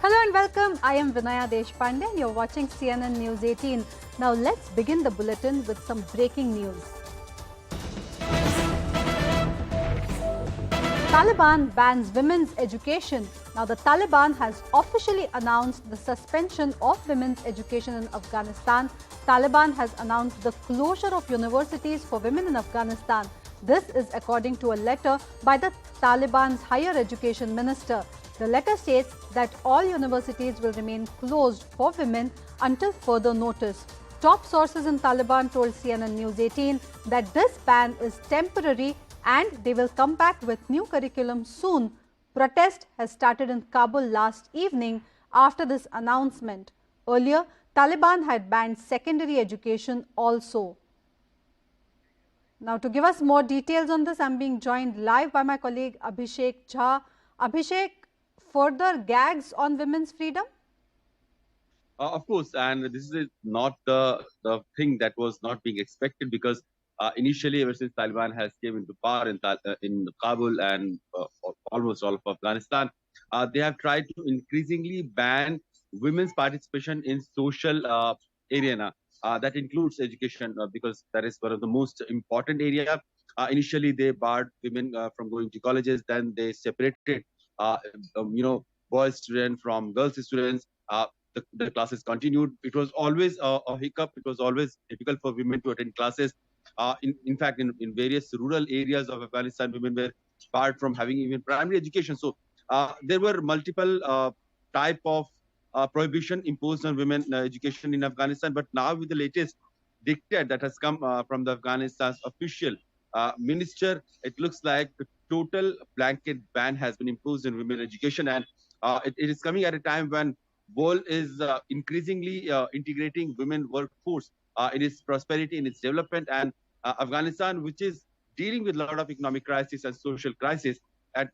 Hello and welcome. I am Vinaya Deshpande and you're watching CNN News 18. Now let's begin the bulletin with some breaking news. Taliban bans women's education. Now the Taliban has officially announced the suspension of women's education in Afghanistan. Taliban has announced the closure of universities for women in Afghanistan. This is according to a letter by the Taliban's higher education minister. The letter states that all universities will remain closed for women until further notice. Top sources in Taliban told CNN News 18 that this ban is temporary and they will come back with new curriculum soon. Protest has started in Kabul last evening after this announcement. Earlier, Taliban had banned secondary education also. Now, to give us more details on this, I am being joined live by my colleague Abhishek Jha. Abhishek, further gags on women's freedom? Of course, and this is not the thing that was not being expected because initially, ever since Taliban has came into power in Kabul and almost all of Afghanistan, they have tried to increasingly ban women's participation in social arena. That includes education because that is one of the most important area. Initially, they barred women from going to colleges. Then they separated, uh, boys students from girls students. The classes continued. It was always a hiccup. It was always difficult for women to attend classes. In fact, in various rural areas of Afghanistan, women were barred from having even primary education. So there were multiple type of prohibition imposed on women education in Afghanistan. But now with the latest dictate that has come from the Afghanistan's official minister, it looks like the total blanket ban has been imposed in women education. And it is coming at a time when world is increasingly integrating women workforce in its prosperity, in its development, and Afghanistan, which is dealing with a lot of economic crisis and social crisis, at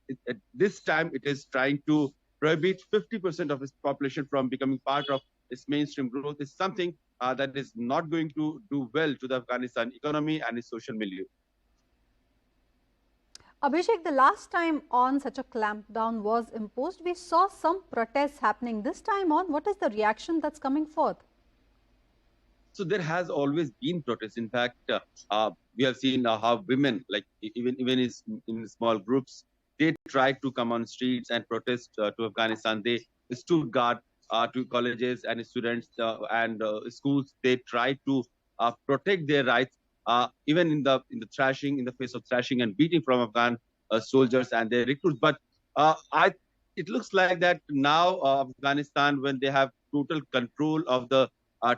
this time it is trying to prohibit 50% of its population from becoming part of its mainstream growth is something that is not going to do well to the Afghanistan economy and its social milieu. Abhishek, the last time on such a clampdown was imposed, we saw some protests happening. This time on, what is the reaction that's coming forth? So there has always been protests. In fact, we have seen how women, like even in small groups, they tried to come on streets and protest to Afghanistan. They stood guard to colleges and students and schools. They tried to protect their rights, even in the thrashing, in the face of thrashing and beating from Afghan soldiers and their recruits. But I, it looks like that now Afghanistan, when they have total control of the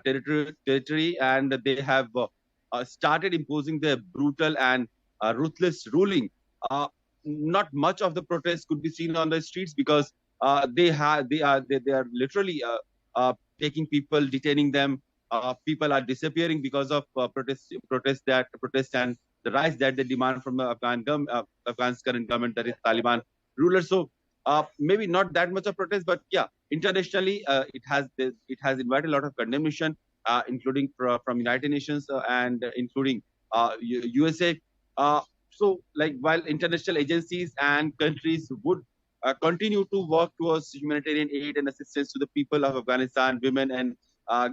territory, and they have started imposing their brutal and ruthless ruling. Uh, Not much of the protests could be seen on the streets because they are literally taking people, detaining them. People are disappearing because of protest and the rights that they demand from the Afghan's current government, that is Taliban rulers. So maybe not that much of protest, but yeah, internationally it has invited a lot of condemnation, including from United Nations and including USA. So, like, while international agencies and countries would continue to work towards humanitarian aid and assistance to the people of Afghanistan, women and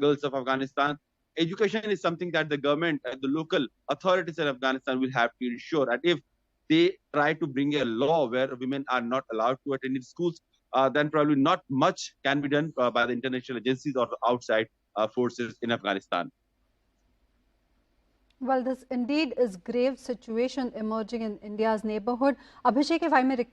girls of Afghanistan, education is something that the government and the local authorities in Afghanistan will have to ensure. And if they try to bring a law where women are not allowed to attend schools, then probably not much can be done by the international agencies or outside forces in Afghanistan. Well, this indeed is grave situation emerging in India's neighborhood. Abhishek, if I may